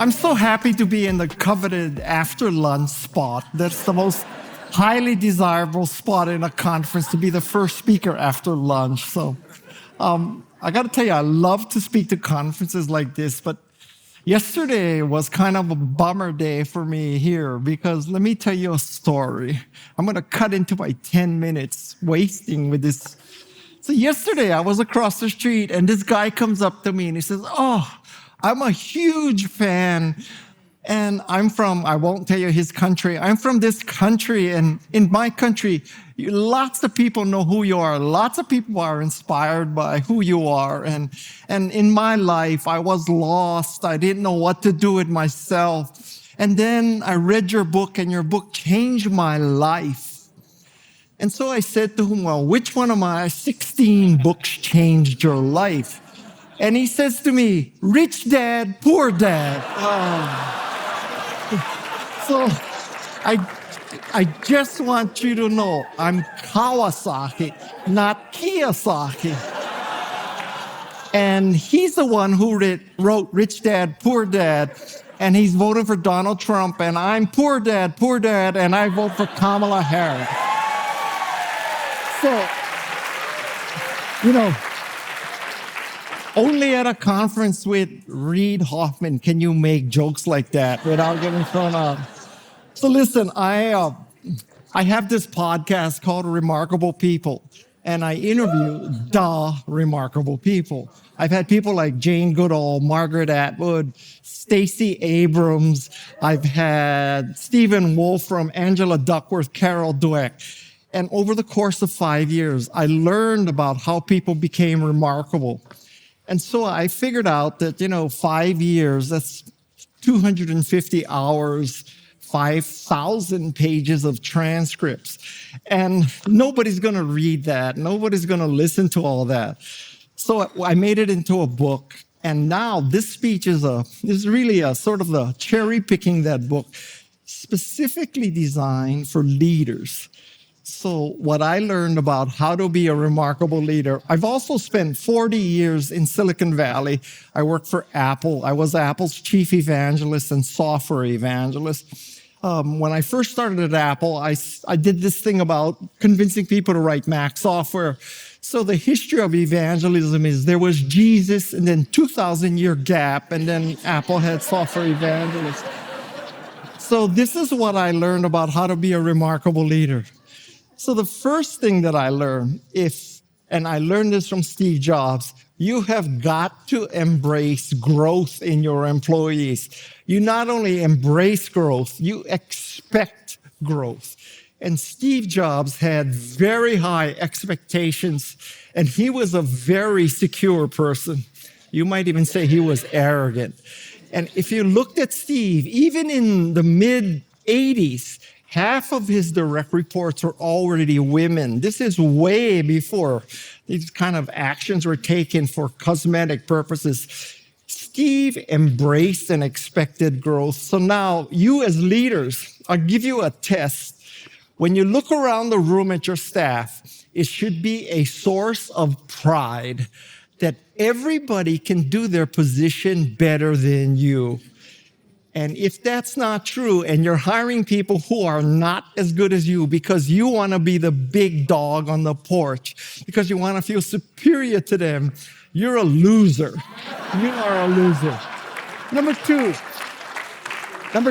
I'm so happy to be in the coveted after lunch spot. That's the most highly desirable spot in a conference, to be the first speaker after lunch. So I got to tell you, I love to speak to conferences like this, but yesterday was kind of a bummer day for me here because let me tell you a story. I'm going to cut into my 10 minutes wasting with this. So yesterday I was across the street and this guy comes up to me and he says, "Oh, I'm a huge fan. And I'm from," I won't tell you his country, "I'm from this country, and in my country, lots of people know who you are. Lots of people are inspired by who you are. And in my life, I was lost. I didn't know what to do with myself. And then I read your book, and your book changed my life." And so I said to him, "Well, which one of my 16 books changed your life?" And he says to me, "Rich Dad, Poor Dad." So I just want you to know I'm Kawasaki, not Kiyosaki. And he's the one who wrote Rich Dad, Poor Dad, and he's voting for Donald Trump, and I'm Poor Dad, and I vote for Kamala Harris. So, only at a conference with Reid Hoffman can you make jokes like that without getting thrown out. So listen, I have this podcast called Remarkable People, and I interview the remarkable people. I've had people like Jane Goodall, Margaret Atwood, Stacey Abrams. I've had Stephen Wolfram, Angela Duckworth, Carol Dweck. And over the course of 5 years, I learned about how people became remarkable. And so I figured out that, 5 years, that's 250 hours, 5,000 pages of transcripts. And nobody's going to read that. Nobody's going to listen to all that. So I made it into a book. And now this speech is really a sort of the cherry picking that book, specifically designed for leaders. So what I learned about how to be a remarkable leader, I've also spent 40 years in Silicon Valley. I worked for Apple. I was Apple's chief evangelist and software evangelist. When I first started at Apple, I did this thing about convincing people to write Mac software. So the history of evangelism is there was Jesus and then 2,000-year gap, and then Apple had software evangelists. So this is what I learned about how to be a remarkable leader. So the first thing that I learned, and I learned this from Steve Jobs, you have got to embrace growth in your employees. You not only embrace growth, you expect growth. And Steve Jobs had very high expectations, and he was a very secure person. You might even say he was arrogant. And if you looked at Steve, even in the mid-'80s, half of his direct reports were already women. This is way before these kind of actions were taken for cosmetic purposes. Steve embraced and expected growth. So now you as leaders, I'll give you a test. When you look around the room at your staff, it should be a source of pride that everybody can do their position better than you. And if that's not true, and you're hiring people who are not as good as you because you want to be the big dog on the porch, because you want to feel superior to them, you're a loser. You are a loser. Number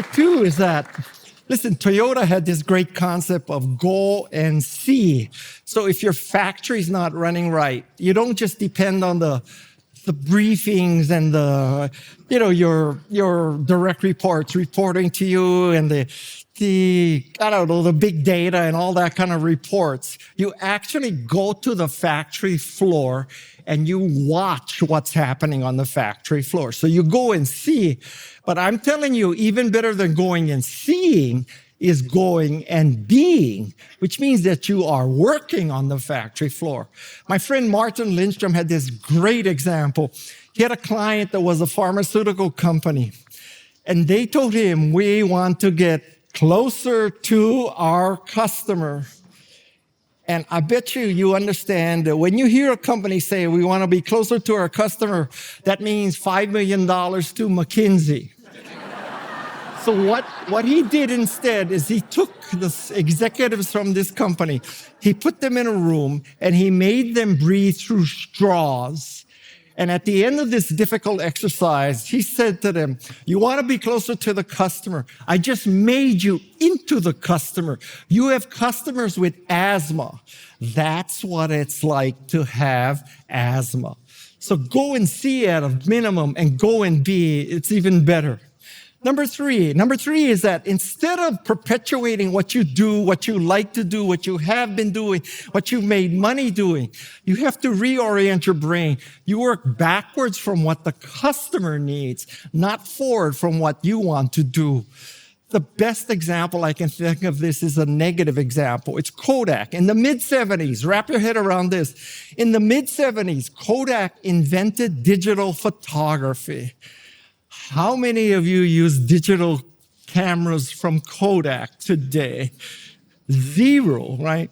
two is that, listen, Toyota had this great concept of go and see. So if your factory's not running right, you don't just depend on the briefings and your direct reports reporting to you and the big data and all that kind of reports. You actually go to the factory floor and you watch what's happening on the factory floor. So you go and see. But I'm telling you, even better than going and seeing is going and being, which means that you are working on the factory floor. My friend Martin Lindstrom had this great example. He had a client that was a pharmaceutical company, and they told him, "We want to get closer to our customer." And I bet you understand that when you hear a company say, "We want to be closer to our customer," that means $5 million to McKinsey. So what he did instead is he took the executives from this company, he put them in a room, and he made them breathe through straws. And at the end of this difficult exercise, he said to them, you want to be closer to the customer. I just made you into the customer. You have customers with asthma. That's what it's like to have asthma. So go and see at a minimum and go and be. It's even better. Number three is that instead of perpetuating what you do, what you like to do, what you have been doing, what you've made money doing, you have to reorient your brain. You work backwards from what the customer needs, not forward from what you want to do. The best example I can think of this is a negative example. It's Kodak. In the mid-'70s, wrap your head around this. In the mid-'70s, Kodak invented digital photography. How many of you use digital cameras from Kodak today? Zero, right?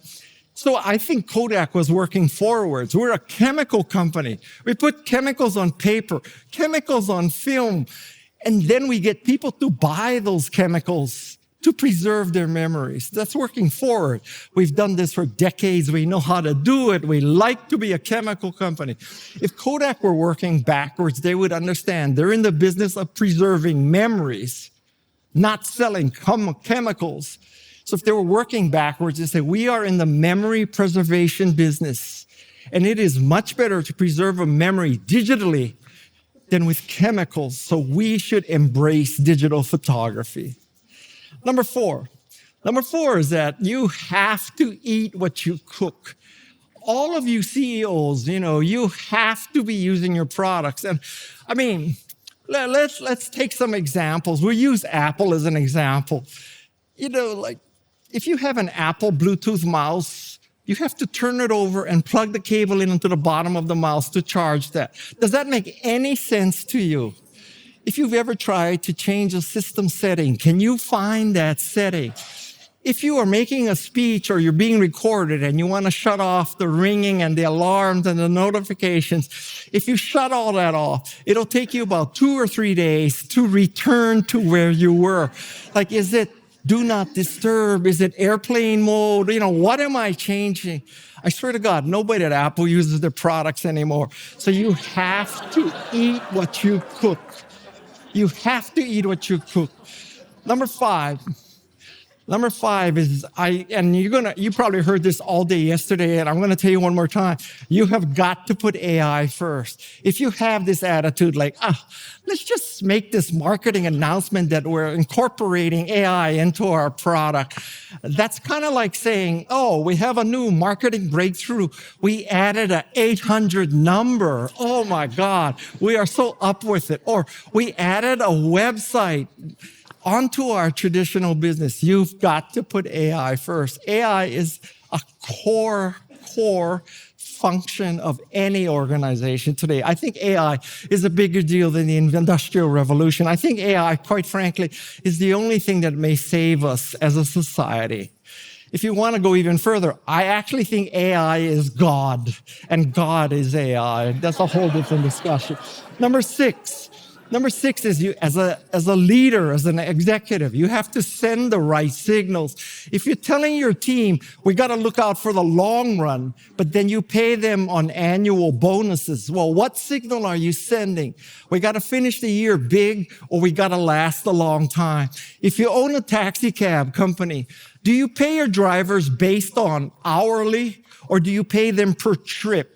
So I think Kodak was working forwards. We're a chemical company. We put chemicals on paper, chemicals on film, and then we get people to buy those chemicals to preserve their memories. That's working forward. We've done this for decades. We know how to do it. We like to be a chemical company. If Kodak were working backwards, they would understand they're in the business of preserving memories, not selling chemicals. So if they were working backwards, they say, we are in the memory preservation business. And it is much better to preserve a memory digitally than with chemicals. So we should embrace digital photography. Number four is that you have to eat what you cook. All of you CEOs, you have to be using your products. And I mean, let's take some examples. We'll use Apple as an example. Like if you have an Apple Bluetooth mouse, you have to turn it over and plug the cable into the bottom of the mouse to charge that. Does that make any sense to you? If you've ever tried to change a system setting, can you find that setting? If you are making a speech or you're being recorded and you want to shut off the ringing and the alarms and the notifications, if you shut all that off, it'll take you about 2 or 3 days to return to where you were. Like, is it do not disturb? Is it airplane mode? What am I changing? I swear to God, nobody at Apple uses their products anymore. So you have to eat what you cook. You have to eat what you cook. Number five is you probably heard this all day yesterday, and I'm going to tell you one more time. You have got to put AI first. If you have this attitude like, let's just make this marketing announcement that we're incorporating AI into our product. That's kind of like saying, we have a new marketing breakthrough. We added an 800 number. Oh my God, we are so up with it. Or we added a website onto our traditional business. You've got to put AI first. AI is a core function of any organization today. I think AI is a bigger deal than the Industrial Revolution. I think AI, quite frankly, is the only thing that may save us as a society. If you want to go even further, I actually think AI is God, and God is AI. That's a whole different discussion. Number six is you, as a leader, as an executive, you have to send the right signals. If you're telling your team, we got to look out for the long run, but then you pay them on annual bonuses. Well, what signal are you sending? We got to finish the year big, or we got to last a long time. If you own a taxi cab company, do you pay your drivers based on hourly, or do you pay them per trip?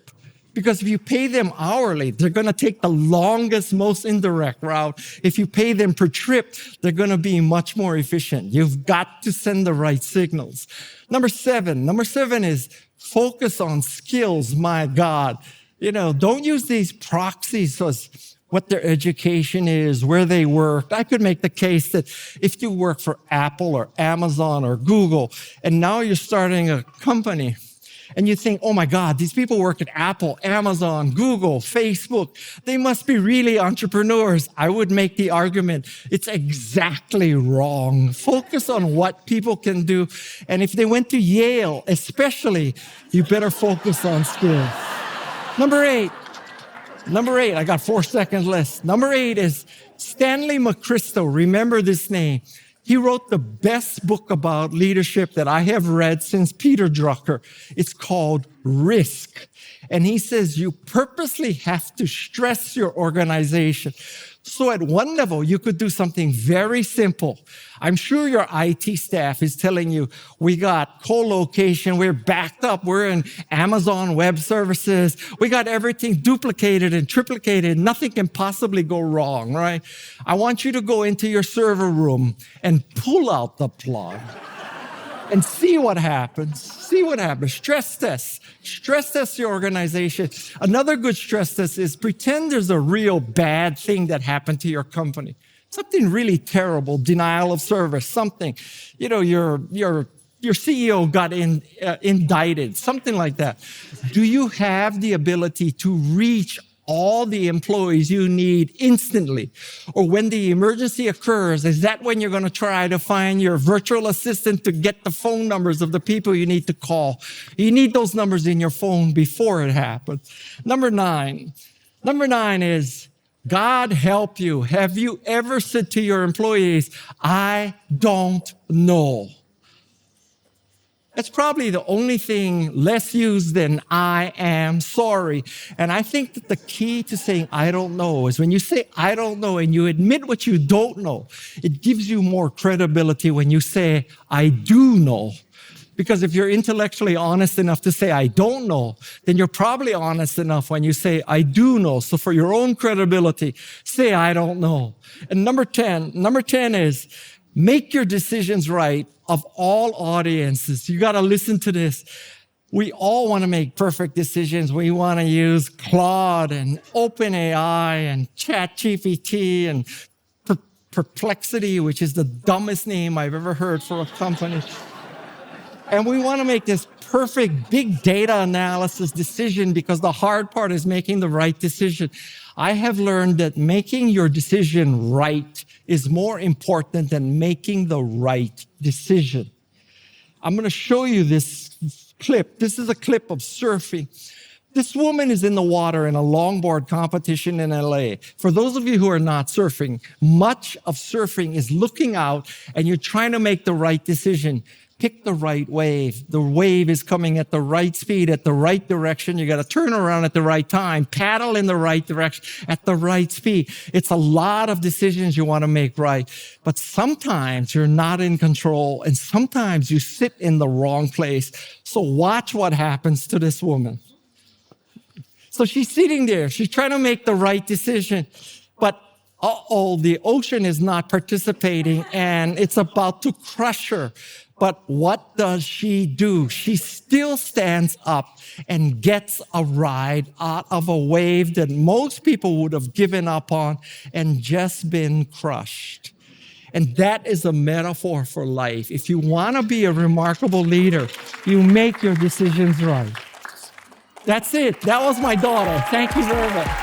Because if you pay them hourly, they're going to take the longest, most indirect route. If you pay them per trip, they're going to be much more efficient. You've got to send the right signals. Number seven is focus on skills. My God, don't use these proxies as what their education is, where they work. I could make the case that if you work for Apple or Amazon or Google, and now you're starting a company, and you think, oh my God, these people work at Apple, Amazon, Google, Facebook. They must be really entrepreneurs. I would make the argument it's exactly wrong. Focus on what people can do. And if they went to Yale, especially, you better focus on skills. Number eight, I got 4 seconds left. Number 8 is Stanley McChrystal, remember this name. He wrote the best book about leadership that I have read since Peter Drucker. It's called Risk. And he says you purposely have to stress your organization. So at one level, you could do something very simple. I'm sure your IT staff is telling you, we got co-location, we're backed up, we're in Amazon Web Services, we got everything duplicated and triplicated, nothing can possibly go wrong, right? I want you to go into your server room and pull out the plug and see what happens. See what happens. Stress test. Stress test your organization. Another good stress test is pretend there's a real bad thing that happened to your company. Something really terrible, denial of service, something. You know, your CEO got indicted, something like that. Do you have the ability to reach all the employees you need instantly? Or when the emergency occurs, is that when you're going to try to find your virtual assistant to get the phone numbers of the people you need to call? You need those numbers in your phone before it happens. Number nine is God help you. Have you ever said to your employees, I don't know? That's probably the only thing less used than I am sorry. And I think that the key to saying I don't know is when you say I don't know and you admit what you don't know, it gives you more credibility when you say I do know. Because if you're intellectually honest enough to say I don't know, then you're probably honest enough when you say I do know. So for your own credibility, say I don't know. And number 10 is make your decisions right of all audiences. You got to listen to this. We all want to make perfect decisions. We want to use Claude and OpenAI and ChatGPT and Perplexity, which is the dumbest name I've ever heard for a company. And we want to make this perfect big data analysis decision because the hard part is making the right decision. I have learned that making your decision right is more important than making the right decision. I'm going to show you this clip. This is a clip of surfing. This woman is in the water in a longboard competition in LA. For those of you who are not surfing, much of surfing is looking out and you're trying to make the right decision. Pick the right wave. The wave is coming at the right speed, at the right direction. You got to turn around at the right time, paddle in the right direction at the right speed. It's a lot of decisions you want to make right. But sometimes you're not in control and sometimes you sit in the wrong place. So watch what happens to this woman. So she's sitting there. She's trying to make the right decision. But the ocean is not participating and it's about to crush her. But what does she do? She still stands up and gets a ride out of a wave that most people would have given up on and just been crushed. And that is a metaphor for life. If you want to be a remarkable leader, you make your decisions right. That's it. That was my daughter. Thank you very much.